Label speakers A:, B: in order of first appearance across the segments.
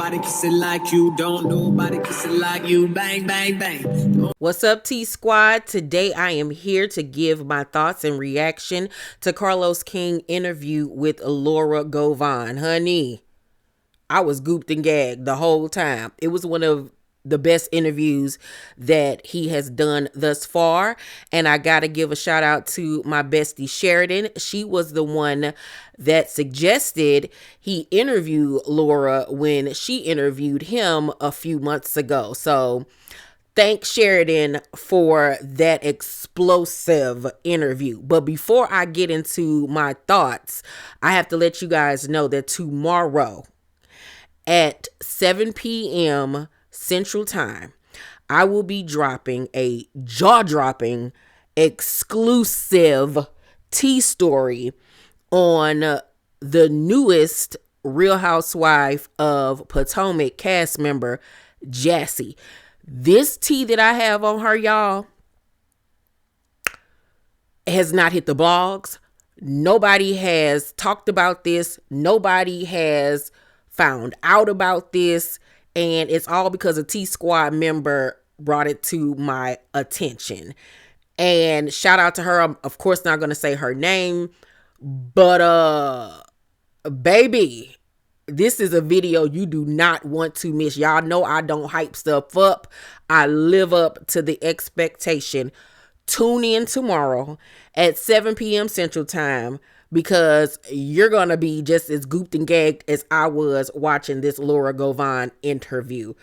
A: nobody kiss it like you. Don't nobody kiss it like you. Bang, bang, bang.
B: What's up, T Squad? Today I am here to give my thoughts and reaction to Carlos King interview with Laura Govan. Honey, I was gooped and gagged the whole time. It was one of the best interviews that he has done thus far. And I got to give a shout out to my bestie Sheridan. She was the one that suggested he interview Laura when she interviewed him a few months ago. So thanks, Sheridan, for that explosive interview. But before I get into my thoughts, I have to let you guys know that tomorrow at 7 p.m. Central Time, I will be dropping a jaw-dropping exclusive tea story on the newest Real Housewife of Potomac cast member, Jassy. This tea that I have on her, y'all, has not hit the blogs. Nobody has talked about this. Nobody has found out about this. And it's all because a T Squad member brought it to my attention. And shout out to her. I'm, of course, not going to say her name. But, baby, this is a video you do not want to miss. Y'all know I don't hype stuff up. I live up to the expectation. Tune in tomorrow at 7 p.m. Central Time, because you're going to be just as gooped and gagged as I was watching this Laura Govan interview.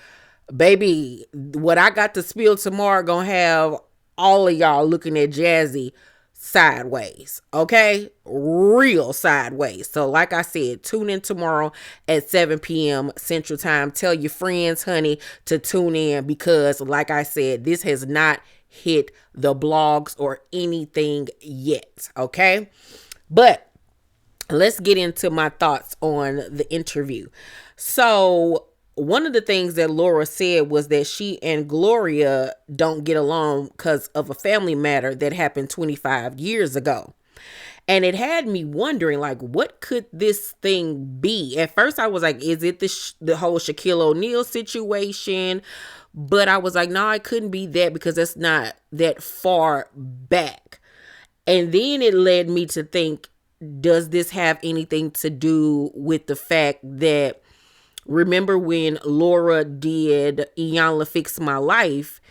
B: Baby, what I got to spill tomorrow going to have all of y'all looking at Jazzy sideways, okay? Real sideways. So like I said, tune in tomorrow at 7 p.m. Central Time. Tell your friends, honey, to tune in, because like I said, this has not hit the blogs or anything yet, okay? But let's get into my thoughts on the interview. So one of the things that Laura said was that she and Gloria don't get along because of a family matter that happened 25 years ago. And it had me wondering, like, what could this thing be? At first, I was like, is it the whole Shaquille O'Neal situation? But I was like, no, it couldn't be that, because that's not that far back. And then it led me to think, does this have anything to do with the fact that, remember when Laura did Iyanla Fix My Life,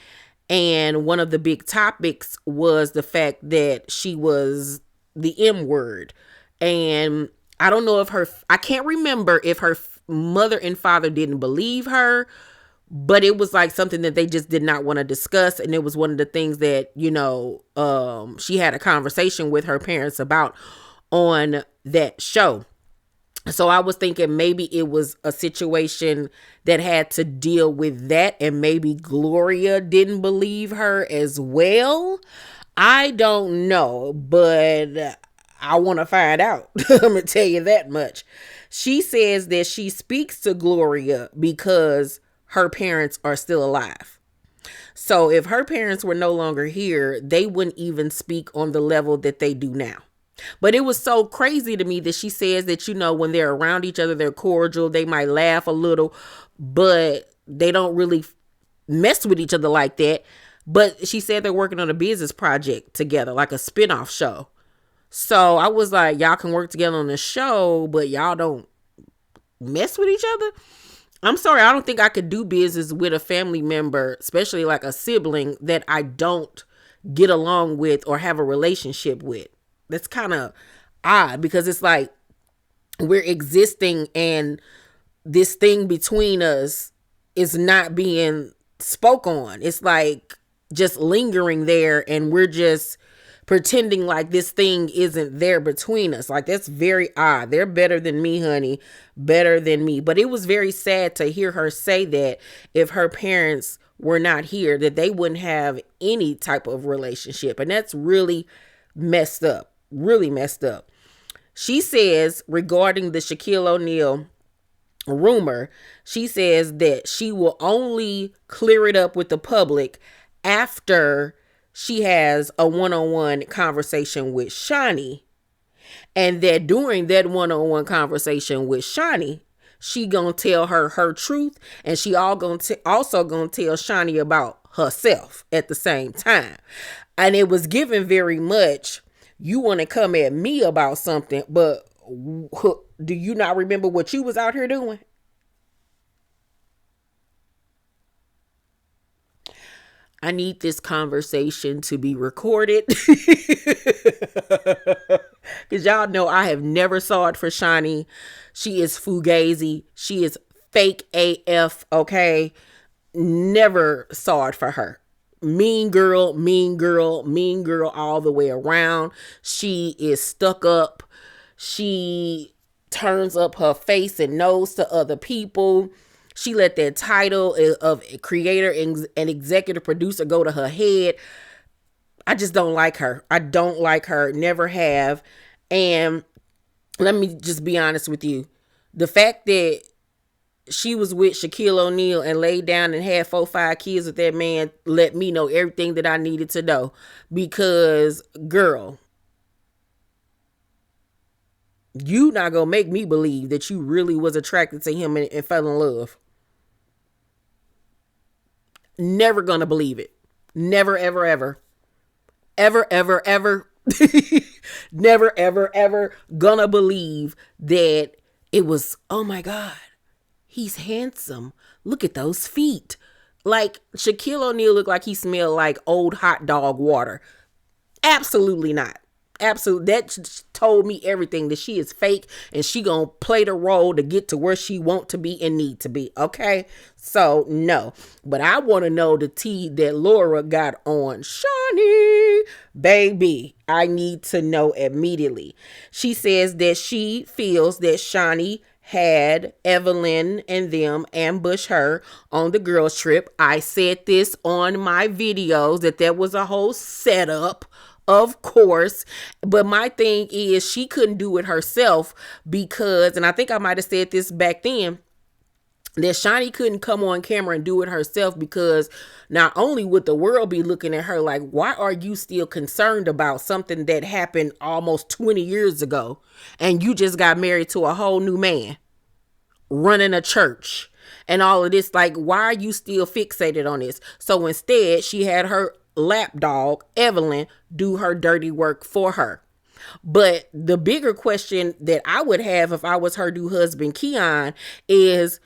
B: and one of the big topics was the fact that she was the M word. And I don't know if I can't remember if her mother and father didn't believe her, but it was like something that they just did not want to discuss. And it was one of the things that, she had a conversation with her parents about on that show. So I was thinking maybe it was a situation that had to deal with that, and maybe Gloria didn't believe her as well. I don't know, but I want to find out. I'm going to tell you that much. She says that she speaks to Gloria because her parents are still alive. So if her parents were no longer here, they wouldn't even speak on the level that they do now. But it was so crazy to me that she says that, when they're around each other, they're cordial. They might laugh a little, but they don't really mess with each other like that. But she said they're working on a business project together, like a spinoff show. So I was like, y'all can work together on the show, but y'all don't mess with each other? I'm sorry, I don't think I could do business with a family member, especially like a sibling, that I don't get along with or have a relationship with. That's kind of odd, because it's like we're existing and this thing between us is not being spoke on. It's like just lingering there, and we're just pretending like this thing isn't there between us. Like, that's very odd. They're better than me, honey. Better than me. But it was very sad to hear her say that if her parents were not here, that they wouldn't have any type of relationship. And that's really messed up. Really messed up. She says, regarding the Shaquille O'Neal rumor, she says that she will only clear it up with the public after she has a one-on-one conversation with Shani, and that during that one-on-one conversation with Shani, She gonna tell her truth, and she also gonna tell Shani about herself at the same time. And it was given very much, you want to come at me about something, but do you not remember what you was out here doing? I need this conversation to be recorded. Because y'all know I have never saw it for Shani. She is fugazi. She is fake AF, okay? Never saw it for her. Mean girl, mean girl, mean girl all the way around. She is stuck up. She turns up her face and nose to other people. She let that title of creator and executive producer go to her head. I just don't like her. I don't like her. Never have. And let me just be honest with you. The fact that she was with Shaquille O'Neal and laid down and had 4-5 kids with that man let me know everything that I needed to know. Because, girl, you not gonna make me believe that you really was attracted to him and fell in love. Never gonna believe it. Never, ever, ever. Ever, ever, ever. Never, ever, ever gonna believe that it was, oh my God, he's handsome. Look at those feet. Like, Shaquille O'Neal looked like he smelled like old hot dog water. Absolutely not. Absolutely. That told me everything, that she is fake and she gonna play the role to get to where she want to be and need to be. Okay. So no, but I want to know the tea that Laura got on Shani. Baby, I need to know immediately. She says that she feels that Shani had Evelyn and them ambush her on the girls trip. I said this on my videos that was a whole setup, of course. But my thing is, she couldn't do it herself because, and I think I might have said this back then, that Shani couldn't come on camera and do it herself because not only would the world be looking at her like, why are you still concerned about something that happened almost 20 years ago and you just got married to a whole new man running a church and all of this? Like, why are you still fixated on this? So instead, she had her lapdog, Evelyn, do her dirty work for her. But the bigger question that I would have if I was her new husband, Keon, is,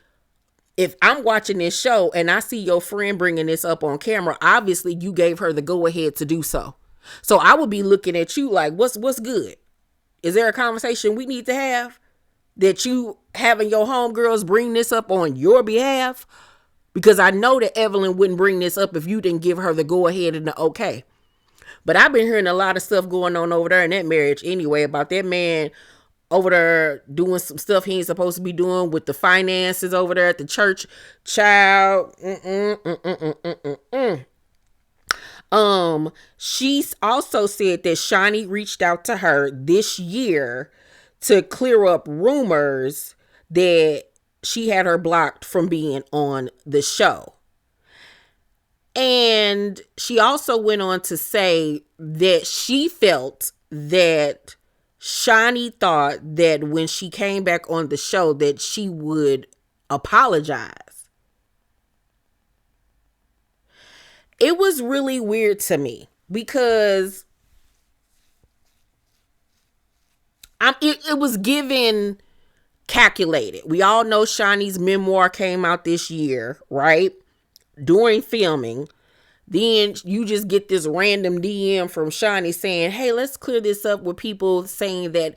B: if I'm watching this show and I see your friend bringing this up on camera, obviously you gave her the go ahead to do so. So I would be looking at you like, what's good? Is there a conversation we need to have that you having your homegirls bring this up on your behalf? Because I know that Evelyn wouldn't bring this up if you didn't give her the go ahead and the okay. But I've been hearing a lot of stuff going on over there in that marriage anyway, about that man over there doing some stuff he ain't supposed to be doing with the finances over there at the church. Child. She's also said that Shani reached out to her this year to clear up rumors that she had her blocked from being on the show. And she also went on to say that she felt that Shani thought that when she came back on the show that she would apologize. It was really weird to me because it was given calculated. We all know Shani's memoir came out this year, right? During filming. Then you just get this random DM from Shani saying, hey, let's clear this up with people saying that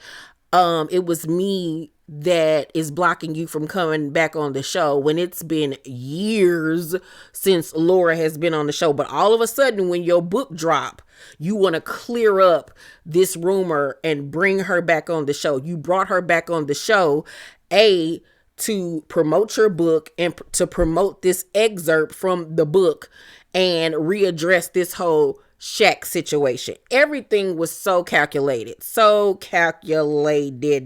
B: it was me that is blocking you from coming back on the show, when it's been years since Laura has been on the show. But all of a sudden, when your book drop, you want to clear up this rumor and bring her back on the show. You brought her back on the show, to promote your book and to promote this excerpt from the book and readdress this whole Shaq situation. Everything was so calculated,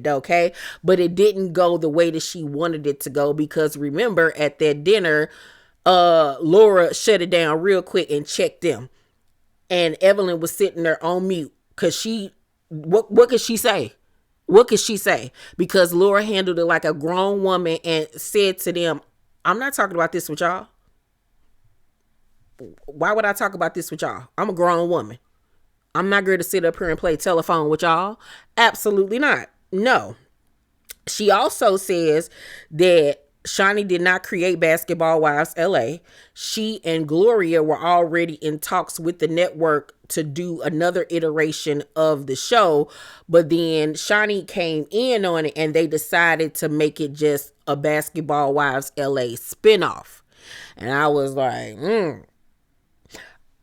B: okay? But it didn't go the way that she wanted it to go, because remember, at that dinner, Laura shut it down real quick and checked them. And Evelyn was sitting there on mute because what could she say? What could she say? Because Laura handled it like a grown woman and said to them, I'm not talking about this with y'all. Why would I talk about this with y'all? I'm a grown woman. I'm not going to sit up here and play telephone with y'all. Absolutely not. No. She also says that Shani did not create Basketball Wives LA. She and Gloria were already in talks with the network to do another iteration of the show, but then Shani came in on it and they decided to make it just a Basketball Wives LA spinoff. And I was like,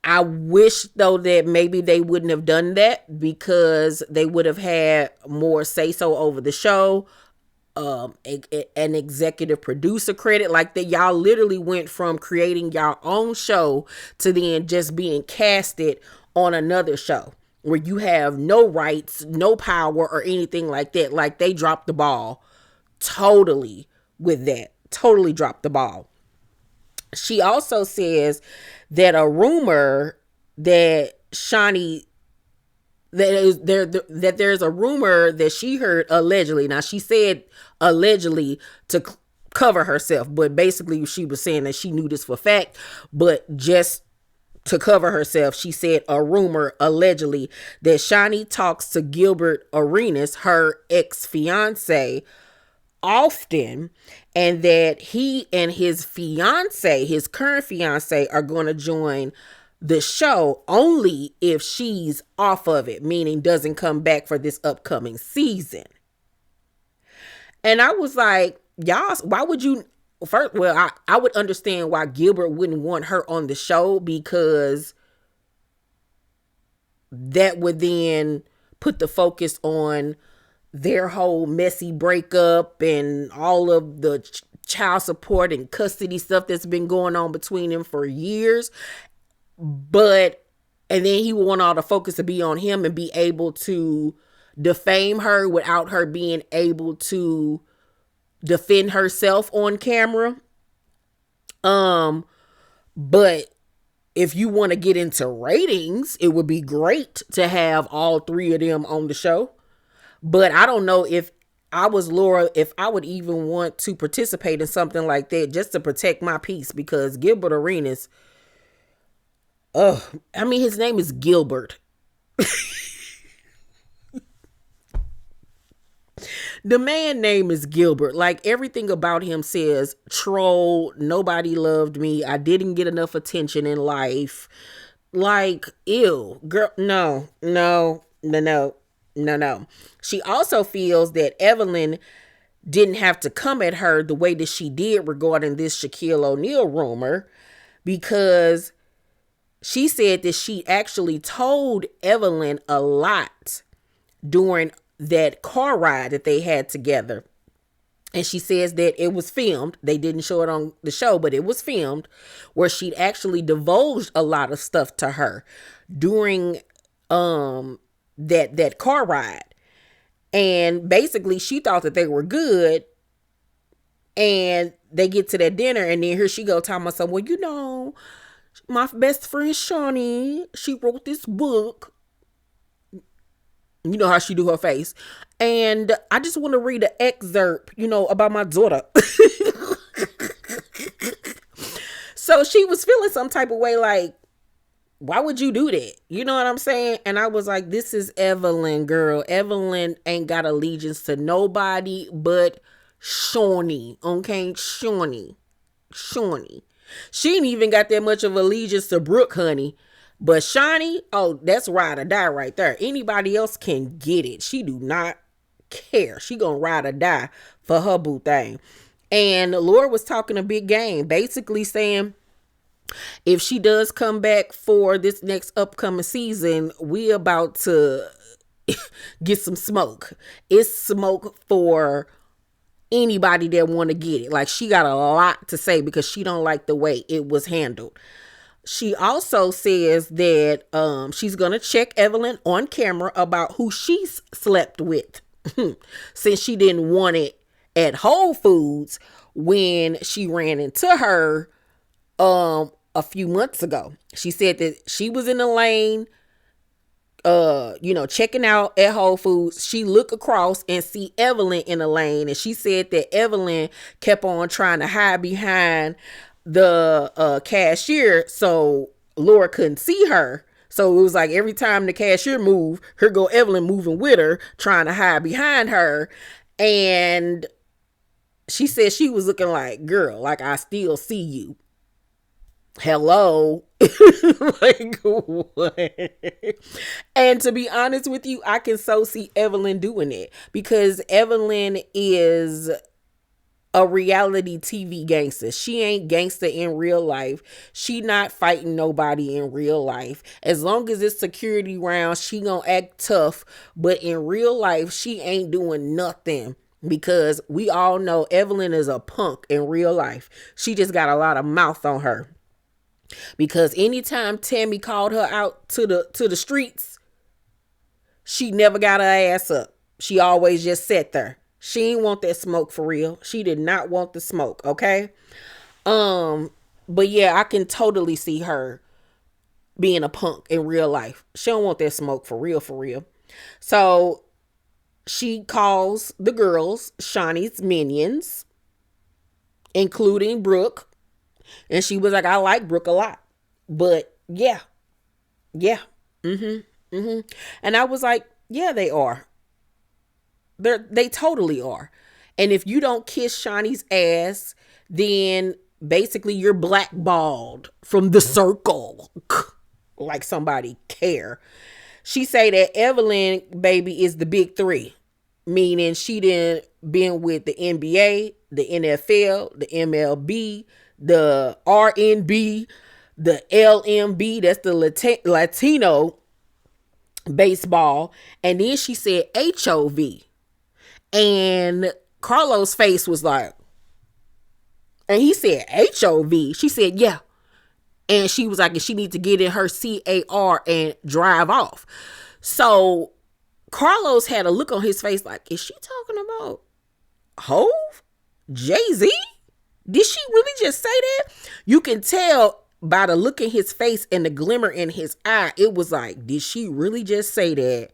B: I wish though that maybe they wouldn't have done that, because they would have had more say so over the show. An executive producer credit, like that y'all literally went from creating y'all own show to then just being casted on another show where you have no rights, no power or anything like that. Like they dropped the ball totally with that. Totally dropped the ball. She also says that a rumor that Shani that there's a rumor that she heard allegedly. Now she said allegedly to cover herself, but basically she was saying that she knew this for fact, but just to cover herself, she said a rumor allegedly that Shani talks to Gilbert Arenas, her ex-fiance, often, and that he and his fiance, his current fiance, are going to join the show only if she's off of it, meaning doesn't come back for this upcoming season. And I was like, y'all, why would you first? Well, I would understand why Gilbert wouldn't want her on the show, because that would then put the focus on their whole messy breakup and all of the child support and custody stuff that's been going on between them for years. But, and then he would want all the focus to be on him and be able to defame her without her being able to defend herself on camera. But if you want to get into ratings, it would be great to have all three of them on the show. But I don't know if I was Laura, if I would even want to participate in something like that just to protect my peace, because Gilbert Arenas, I mean, his name is Gilbert. The man name is Gilbert. Like everything about him says troll, nobody loved me, I didn't get enough attention in life. Like, ew, girl, no. She also feels that Evelyn didn't have to come at her the way that she did regarding this Shaquille O'Neal rumor, because she said that she actually told Evelyn a lot during that car ride that they had together. And she says that it was filmed. They didn't show it on the show, but it was filmed, where she'd actually divulged a lot of stuff to her during that car ride. And basically she thought that they were good. And they get to that dinner, and then here she go telling myself, well, you know, my best friend Shawnee, she wrote this book. You know how she do her face. And I just want to read an excerpt, you know, about my daughter. So she was feeling some type of way, like, why would you do that? You know what I'm saying? And I was like, this is Evelyn, girl. Evelyn ain't got allegiance to nobody but Shawnee. Okay? Shawnee. She ain't even got that much of allegiance to Brooke, honey. But Shawnee, oh, that's ride or die right there. Anybody else can get it. She do not care. She gonna ride or die for her boo thing. And Laura was talking a big game, basically saying, if she does come back for this next upcoming season, we about to get some smoke. It's smoke for anybody that want to get it. Like, she got a lot to say because she don't like the way it was handled. She also says that she's going to check Evelyn on camera about who she's slept with since she didn't want it at Whole Foods when she ran into her a few months ago. She said that she was in the lane checking out at Whole Foods, she look across and see Evelyn in a lane, and she said that Evelyn kept on trying to hide behind the cashier so Laura couldn't see her. So it was like every time the cashier moved, here go Evelyn moving with her, trying to hide behind her. And she said she was looking like, girl, like I still see you. Hello. Like what? And to be honest with you, I can so see Evelyn doing it because Evelyn is a reality TV gangster. She ain't gangster in real life. She not fighting nobody in real life. As long as it's security rounds, she gonna act tough. But in real life, she ain't doing nothing because we all know Evelyn is a punk in real life. She just got a lot of mouth on her. Because anytime Tammy called her out to the streets, she never got her ass up. She always just sat there. She didn't want that smoke for real. She did not want the smoke, okay? But yeah, I can totally see her being a punk in real life. She don't want that smoke for real, for real. So she calls the girls Shawnee's minions, including Brooke. And she was like, I like Brooke a lot. But yeah. And I was like, yeah, they are. They totally are. And if you don't kiss Shawnee's ass, then basically you're blackballed from the circle. Like somebody care. She say that Evelyn, baby, is the big three. Meaning she done been with the NBA, the NFL, the MLB, the RNB, the LMB, that's the Latino baseball. And then she said HOV. And Carlos' face was like, and he said HOV. She said, yeah. And she was like, and she need to get in her CAR and drive off. So Carlos had a look on his face like, is she talking about Hove? Jay-Z? Did she really just say that? You can tell by the look in his face and the glimmer in his eye. It was like, did she really just say that?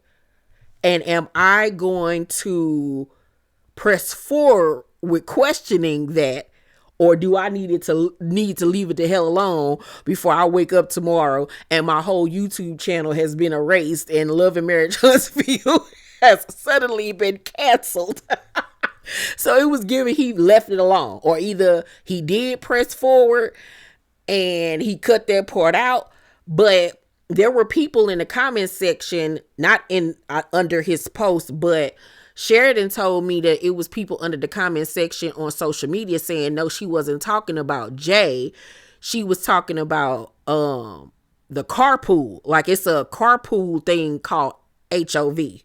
B: And am I going to press forward with questioning that? Or do I need to leave it the hell alone before I wake up tomorrow and my whole YouTube channel has been erased and Love and Marriage Huntsville has suddenly been canceled? So it was given he left it alone, or either he did press forward and he cut that part out. But there were people in the comment section, not in under his post, but Sheridan told me that it was people under the comment section on social media saying, no, she wasn't talking about Jay. She was talking about the carpool. Like it's a carpool thing called HOV.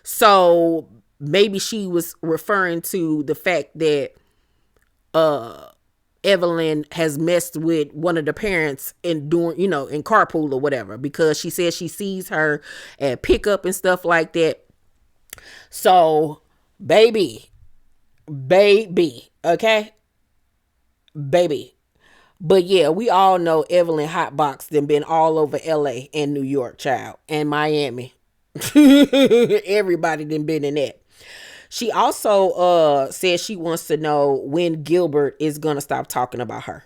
B: So maybe she was referring to the fact that Evelyn has messed with one of the parents in doing, in carpool or whatever, because she says she sees her at pickup and stuff like that. So, baby, okay? Baby. But yeah, we all know Evelyn Hotbox done been all over LA and New York, child, and Miami. Everybody done been in that. She also said she wants to know when Gilbert is going to stop talking about her.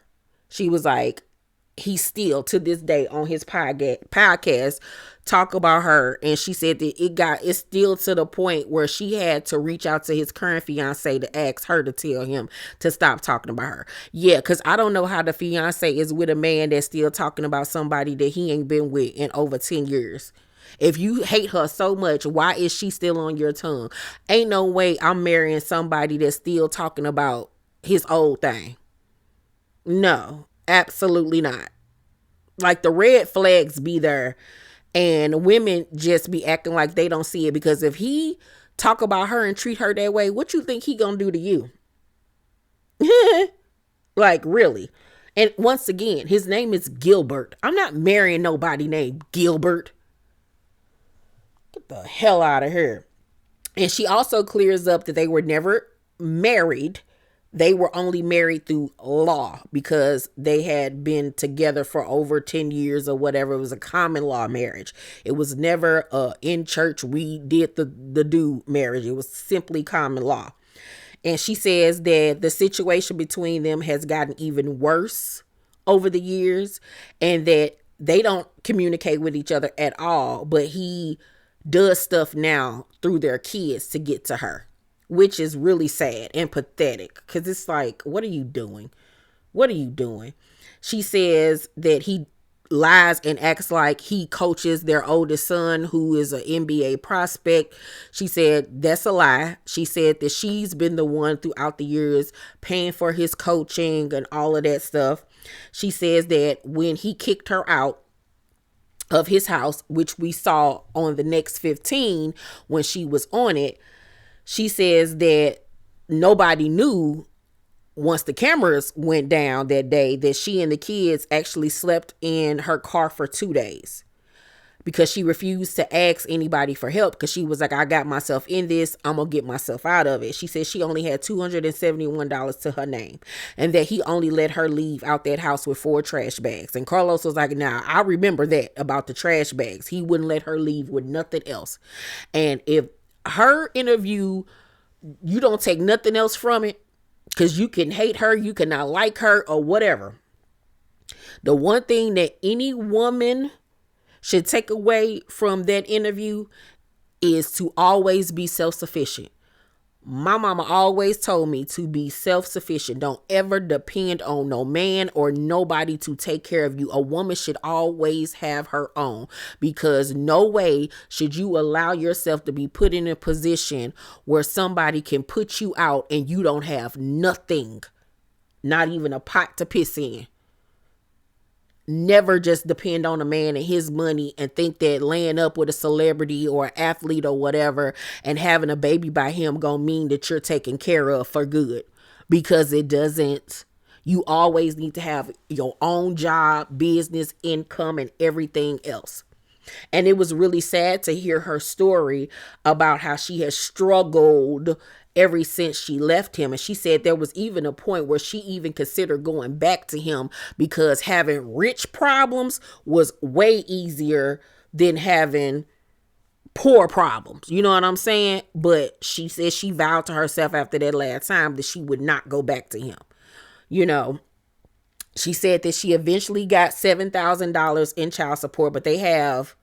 B: She was like, he still to this day on his podcast talk about her, and she said that it's still to the point where she had to reach out to his current fiance to ask her to tell him to stop talking about her. Yeah, because I don't know how the fiance is with a man that's still talking about somebody that he ain't been with in over 10 years. If you hate her so much, why is she still on your tongue? Ain't no way I'm marrying somebody that's still talking about his old thing. No, absolutely not. Like the red flags be there and women just be acting like they don't see it, because if he talk about her and treat her that way, what you think he gonna do to you? Like really? And once again, his name is Gilbert. I'm not marrying nobody named Gilbert. Get the hell out of here. And she also clears up that they were never married, They were only married through law because they had been together for over 10 years or whatever. It was a common law marriage. It was never in church we did the do marriage. It was simply common law. And she says that the situation between them has gotten even worse over the years, and that they don't communicate with each other at all, but he does stuff now through their kids to get to her, which is really sad and pathetic, because it's like, what are you doing? What are you doing? She says that he lies and acts like he coaches their oldest son, who is an NBA prospect. She said that's a lie. She said that she's been the one throughout the years paying for his coaching and all of that stuff. She says that when he kicked her out of his house, which we saw on the next 15 when she was on it, she says that nobody knew once the cameras went down that day that she and the kids actually slept in her car for 2 days, because she refused to ask anybody for help, because she was like, I got myself in this, I'm gonna get myself out of it. She said she only had $271 to her name, and that he only let her leave out that house with 4 trash bags. And Carlos was like, nah, I remember that about the trash bags. He wouldn't let her leave with nothing else. And if her interview, you don't take nothing else from it, because you can hate her, you cannot like her, or whatever. The one thing that any woman should take away from that interview is to always be self-sufficient. My mama always told me to be self-sufficient. Don't ever depend on no man or nobody to take care of you. A woman should always have her own, because no way should you allow yourself to be put in a position where somebody can put you out and you don't have nothing, not even a pot to piss in. Never just depend on a man and his money and think that laying up with a celebrity or an athlete or whatever and having a baby by him gonna mean that you're taken care of for good, because it doesn't. You always need to have your own job, business, income, and everything else. And it was really sad to hear her story about how she has struggled ever since she left him. And she said there was even a point where she even considered going back to him, because having rich problems was way easier than having poor problems. You know what I'm saying? But she said she vowed to herself after that last time that she would not go back to him. You know, she said that she eventually got $7,000 in child support, but they have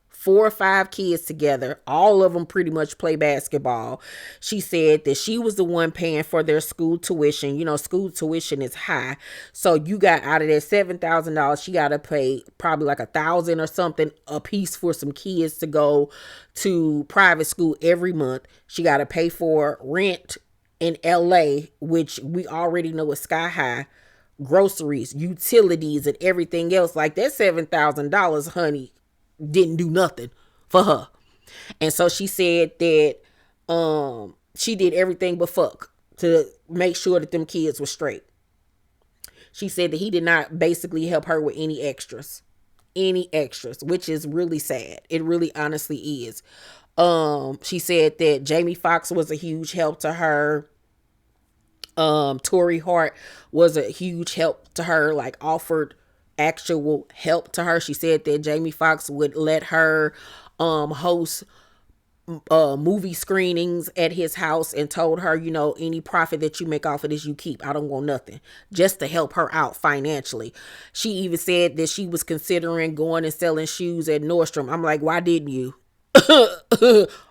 B: 4 or 5 kids together. All of them pretty much play basketball. She said that she was the one paying for their school tuition. You know, school tuition is high. So you got out of that $7,000, she got to pay probably like $1,000 or something a piece for some kids to go to private school every month. She got to pay for rent in LA, which we already know is sky high. Groceries, utilities, and everything else. Like that $7,000, honey, didn't do nothing for her. And so she said that she did everything but fuck to make sure that them kids were straight. She said that he did not basically help her with any extras, which is really sad. It really honestly is. She said that Jamie Foxx was a huge help to her. Tori Hart was a huge help to her, like offered actual help to her. She said that Jamie Foxx would let her host movie screenings at his house, and told her, you know, any profit that you make off of this, you keep. I don't want nothing, just to help her out financially. She even said that she was considering going and selling shoes at Nordstrom. I'm like, why didn't you?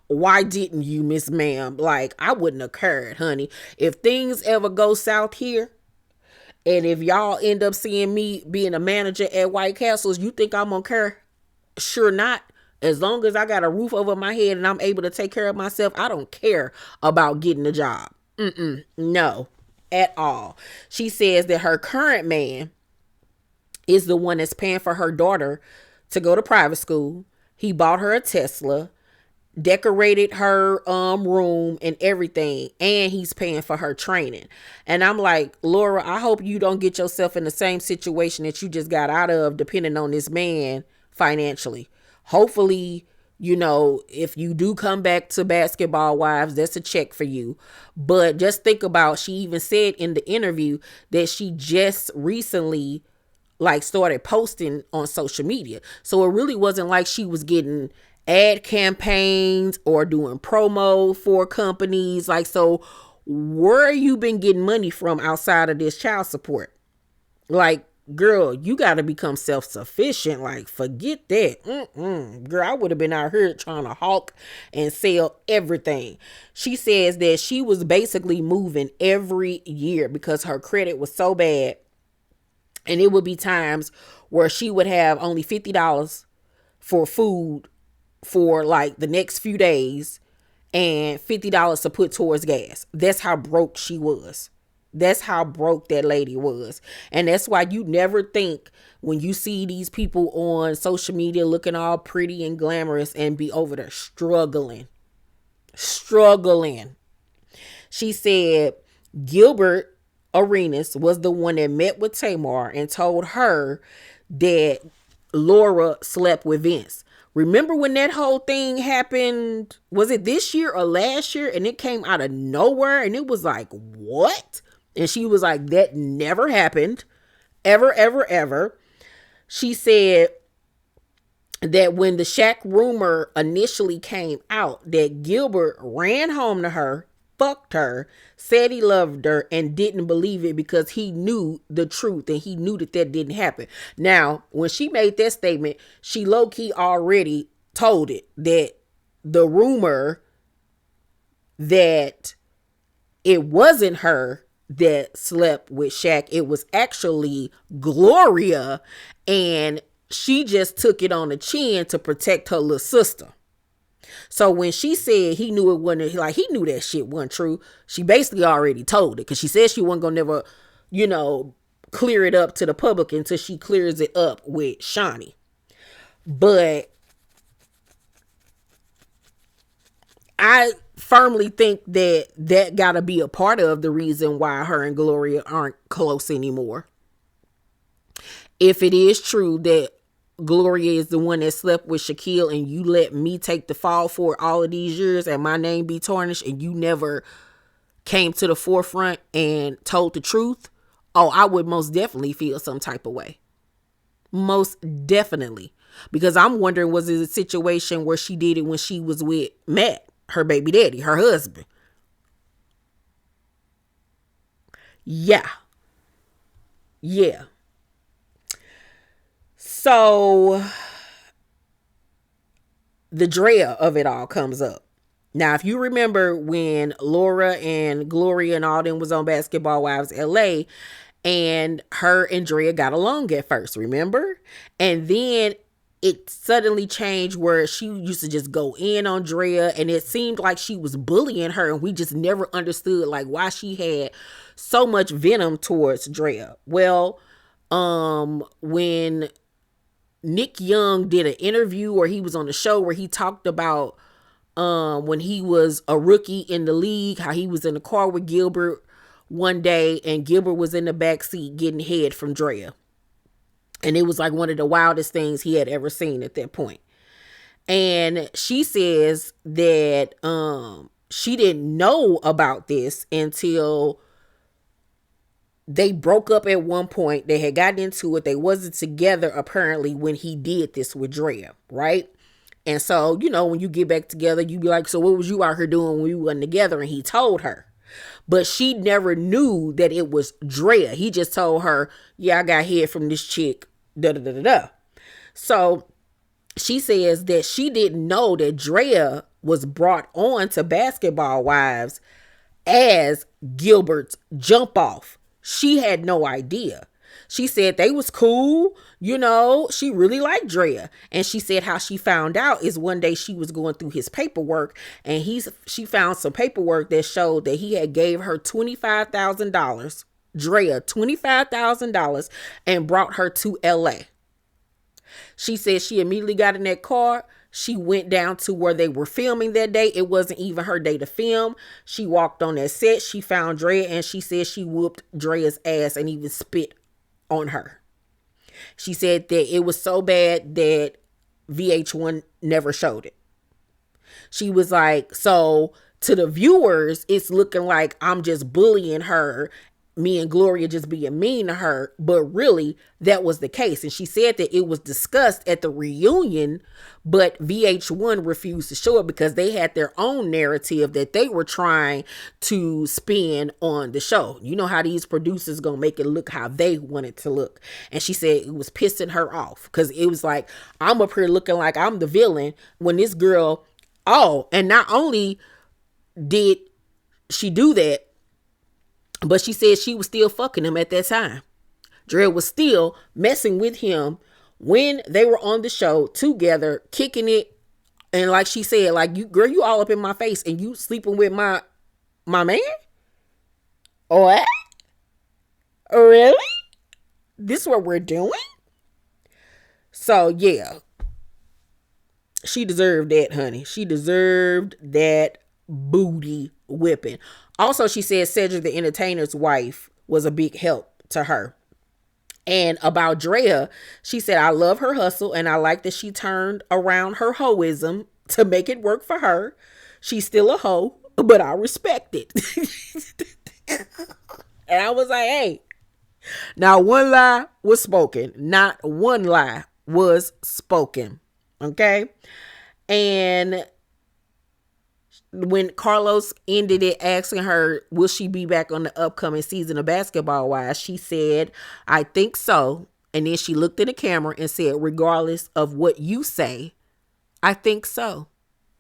B: Why didn't you, Miss Ma'am? Like, I wouldn't have cared, honey. If things ever go south here, and if y'all end up seeing me being a manager at White Castles, you think I'm gonna care? Sure not. As long as I got a roof over my head and I'm able to take care of myself, I don't care about getting a job. No, at all. She says that her current man is the one that's paying for her daughter to go to private school. He bought her a Tesla, decorated her room and everything, and he's paying for her training. And I'm like, Laura, I hope you don't get yourself in the same situation that you just got out of, depending on this man financially. Hopefully if you do come back to Basketball Wives, that's a check for you. But just think about, she even said in the interview that she just recently like started posting on social media. So it really wasn't like she was getting ad campaigns or doing promo for companies. Like, so where you been getting money from outside of this child support? Like, girl, you got to become self-sufficient. Like, forget that. Girl, I would have been out here trying to hawk and sell everything. She says that she was basically moving every year because her credit was so bad. And it would be times where she would have only $50 for food for like the next few days and $50 to put towards gas. That's how broke she was. That's how broke that lady was. And that's why you never think when you see these people on social media looking all pretty and glamorous and be over there struggling. She said Gilbert Arenas was the one that met with Tamar and told her that Laura slept with Vince. Remember when that whole thing happened? Was it this year or last year? And it came out of nowhere and it was like, what? And she was like, that never happened. Ever, ever, ever. She said that when the Shaq rumor initially came out, that Gilbert ran home to her, fucked her, said he loved her, and didn't believe it because he knew the truth and he knew that didn't happen. Now, when she made that statement, she low-key already told it that the rumor that it wasn't her that slept with Shaq, it was actually Gloria, and she just took it on the chin to protect her little sister. So when she said he knew it wasn't, like, he knew that shit wasn't true, she basically already told it, because she said she wasn't gonna never, clear it up to the public until she clears it up with Shani. But I firmly think that gotta be a part of the reason why her and Gloria aren't close anymore. If it is true that Gloria is the one that slept with Shaquille and you let me take the fall for it all of these years and my name be tarnished and you never came to the forefront and told the truth, I would most definitely feel some type of way. Most definitely. Because I'm wondering, was it a situation where she did it when she was with Matt, her baby daddy, her husband? Yeah. So the Drea of it all comes up. Now, if you remember when Laura and Gloria and all them was on Basketball Wives LA, and her and Drea got along at first, remember? And then it suddenly changed where she used to just go in on Drea, and it seemed like she was bullying her, and we just never understood like why she had so much venom towards Drea. Well, when Nick Young did an interview, or he was on the show where he talked about when he was a rookie in the league, how he was in the car with Gilbert one day and Gilbert was in the back seat getting head from Drea. And it was like one of the wildest things he had ever seen at that point. And she says that she didn't know about this until they broke up at one point. They had gotten into it. They wasn't together apparently when he did this with Drea, right? And so, when you get back together, you be like, so what was you out here doing when we wasn't together? And he told her. But she never knew that it was Drea. He just told her, yeah, I got head from this chick, da-da-da-da-da. So she says that she didn't know that Drea was brought on to Basketball Wives as Gilbert's jump off. She had no idea. She said they was cool, she really liked Drea. And she said how she found out is one day she was going through his paperwork and she found some paperwork that showed that he had gave her $25,000, Drea $25,000, and brought her to LA. She said she immediately got in that car. She went down to where they were filming that day. It wasn't even her day to film. She walked on that set. She found Drea and she said she whooped Drea's ass and even spit on her. She said that it was so bad that VH1 never showed it. She was like, so to the viewers, it's looking like I'm just bullying her, me and Gloria just being mean to her, but really that was the case. And she said that it was discussed at the reunion, but VH1 refused to show it because they had their own narrative that they were trying to spin on the show. You know how these producers gonna make it look how they want it to look. And she said it was pissing her off because it was like, I'm up here looking like I'm the villain when this girl, and not only did she do that, but she said she was still fucking him at that time. Dre was still messing with him when they were on the show together, kicking it. And like she said, like, you girl, you all up in my face and you sleeping with my man? What? Really? This is what we're doing? So yeah. She deserved that, honey. She deserved that booty whipping. Also, she said Cedric the Entertainer's wife was a big help to her. And about Drea, she said, I love her hustle and I like that she turned around her hoism to make it work for her. She's still a hoe, but I respect it. And I was like, hey, now one lie was spoken. Not one lie was spoken. Okay. And when Carlos ended it asking her, will she be back on the upcoming season of Basketball Wives, she said, I think so. And then she looked at the camera and said, regardless of what you say, I think so.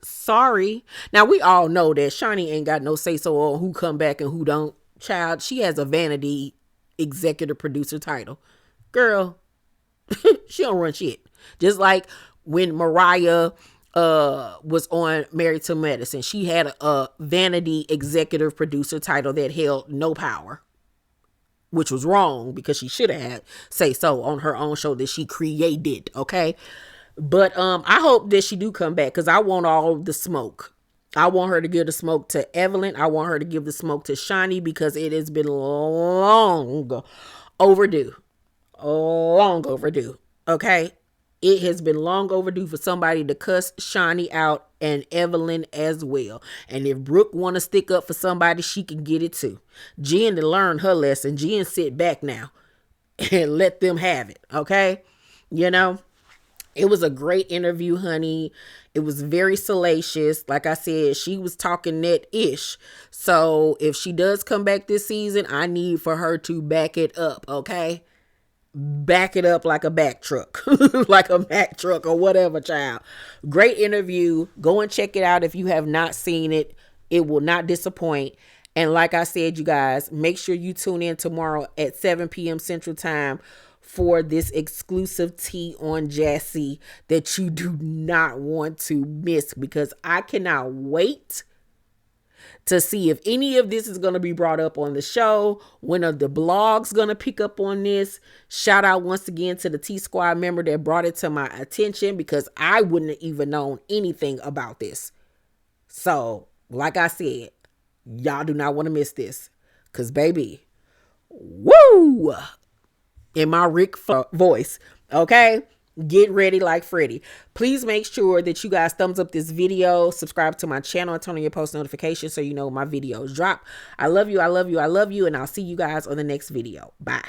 B: Sorry. Now, we all know that Shani ain't got no say-so on who come back and who don't. Child, she has a vanity executive producer title. Girl, she don't run shit. Just like when Mariah was on Married to Medicine, she had a vanity executive producer title that held no power, which was wrong because she should have had say so on her own show that she created. Okay. But I hope that she do come back because I want all the smoke. I want her to give the smoke to Evelyn. I want her to give the smoke to Shani because it has been long overdue. Long overdue. Okay. It has been long overdue for somebody to cuss Shani out and Evelyn as well. And if Brooke want to stick up for somebody, she can get it too. Jen to learn her lesson. Jen sit back now and let them have it. Okay. You know, it was a great interview, honey. It was very salacious. Like I said, she was talking net-ish. So if she does come back this season, I need for her to back it up. Okay. Back it up like a back truck, like a Mack truck or whatever, child. Great interview. Go and check it out if you have not seen it. It will not disappoint. And like I said, you guys, make sure you tune in tomorrow at 7 p.m. Central Time for this exclusive tea on Jassy that you do not want to miss, because I cannot wait to see if any of this is going to be brought up on the show. When are the blogs going to pick up on this? Shout out once again to the T-Squad member that brought it to my attention, because I wouldn't have even known anything about this. So, like I said, y'all do not want to miss this, because baby, woo, in my Rick voice, okay? Get ready like Freddie. Please make sure that you guys thumbs up this video, subscribe to my channel, and turn on your post notifications so you know when my videos drop. I love you, I love you, I love you, and I'll see you guys on the next video. Bye.